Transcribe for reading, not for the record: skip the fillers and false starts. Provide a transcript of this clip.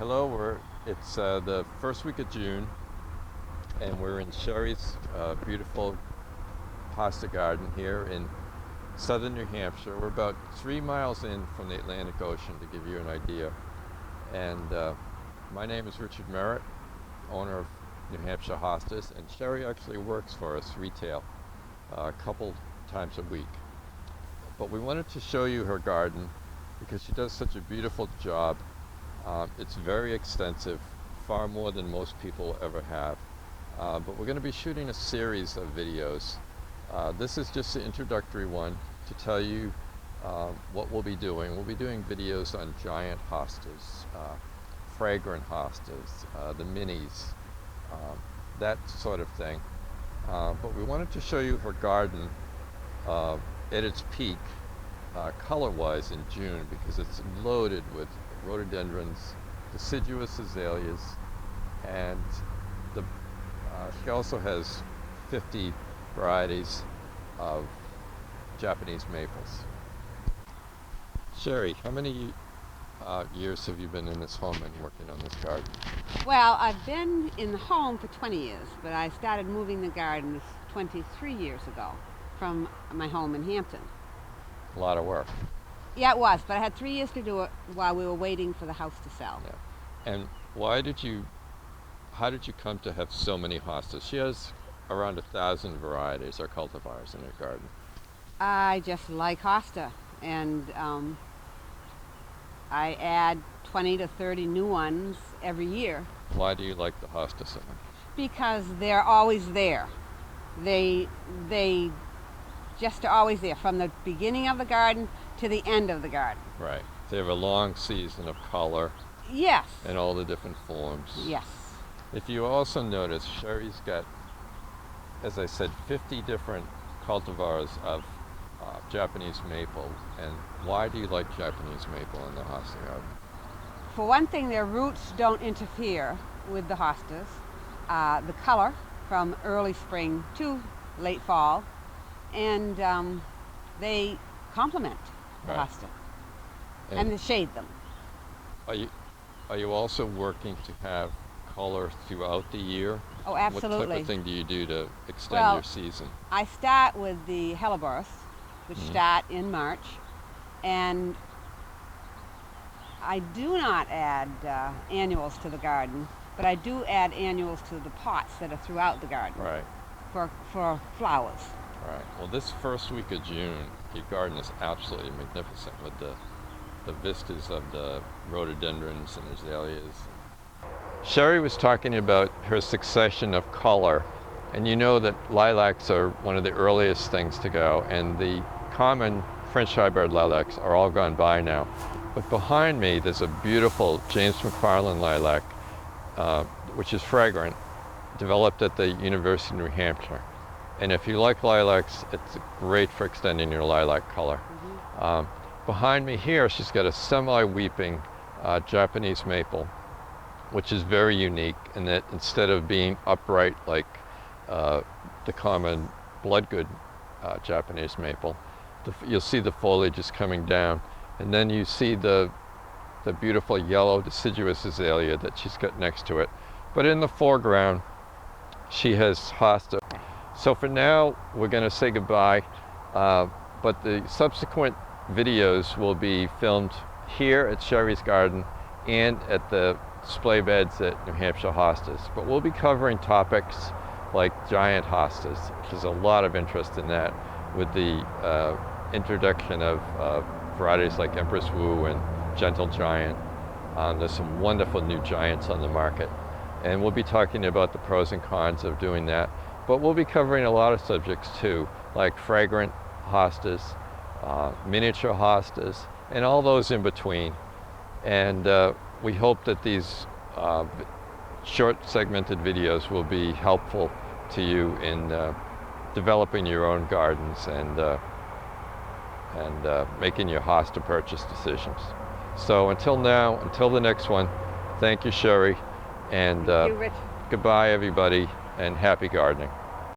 Hello, it's the first week of June, and we're in Sherri's beautiful Hosta garden here in southern New Hampshire. We're about 3 miles in from the Atlantic Ocean, to give you an idea. And my name is Richard Merritt, owner of New Hampshire Hostas, and Sherri actually works for us retail a couple times a week. But we wanted to show you her garden because she does such a beautiful job. It's very extensive, far more than most people ever have. But we're going to be shooting a series of videos. This is just the introductory one to tell you what we'll be doing. We'll be doing videos on giant hostas, fragrant hostas, the minis, that sort of thing. But we wanted to show you her garden at its peak, color-wise, in June, because it's loaded with rhododendrons, deciduous azaleas, and she also has 50 varieties of Japanese maples. Sherri, how many years have you been in this home and working on this garden? Well, I've been in the home for 20 years, but I started moving the gardens 23 years ago from my home in Hampton. A lot of work. Yeah, it was, but I had 3 years to do it while we were waiting for the house to sell. Yeah. And how did you come to have so many hostas? She has around 1,000 varieties or cultivars in her garden. I just like hosta, and I add 20 to 30 new ones every year. Why do you like the hosta so much? Because they're always there. They just are always there, from the beginning of the garden to the end of the garden. Right. They have a long season of color. Yes. And all the different forms. Yes. If you also notice, Sherri's got, as I said, 50 different cultivars of Japanese maple. And why do you like Japanese maple in the hosta garden? For one thing, their roots don't interfere with the hostas. The color from early spring to late fall, and they complement the hosta and they shade them. Are you also working to have color throughout the year? Oh, absolutely. What type of thing do you do to extend your season? I start with the hellebores, which start in March, and I do not add annuals to the garden, but I do add annuals to the pots that are throughout the garden. Right. For flowers. Right. Well, this first week of June, your garden is absolutely magnificent with the vistas of the rhododendrons and azaleas. Sherri was talking about her succession of color, and you know that lilacs are one of the earliest things to go, and the common French hybrid lilacs are all gone by now. But behind me, there's a beautiful James McFarland lilac, which is fragrant, developed at the University of New Hampshire. And if you like lilacs, it's great for extending your lilac color. Behind me here, she's got a semi-weeping Japanese maple, which is very unique in that instead of being upright like the common bloodgood Japanese maple, you'll see the foliage is coming down. And then you see the beautiful yellow deciduous azalea that she's got next to it. But in the foreground, she has hosta. So for now, we're going to say goodbye, but the subsequent videos will be filmed here at Sherri's garden and at the display beds at New Hampshire Hostas. But we'll be covering topics like giant hostas. There's a lot of interest in that with the introduction of varieties like Empress Wu and Gentle Giant. There's some wonderful new giants on the market. And we'll be talking about the pros and cons of doing that. But we'll be covering a lot of subjects too, like fragrant hostas, miniature hostas, and all those in between. And we hope that these short segmented videos will be helpful to you in developing your own gardens and making your hosta purchase decisions. So until the next one, thank you, Sherri, and Thank you, Rich. Goodbye, everybody, and happy gardening.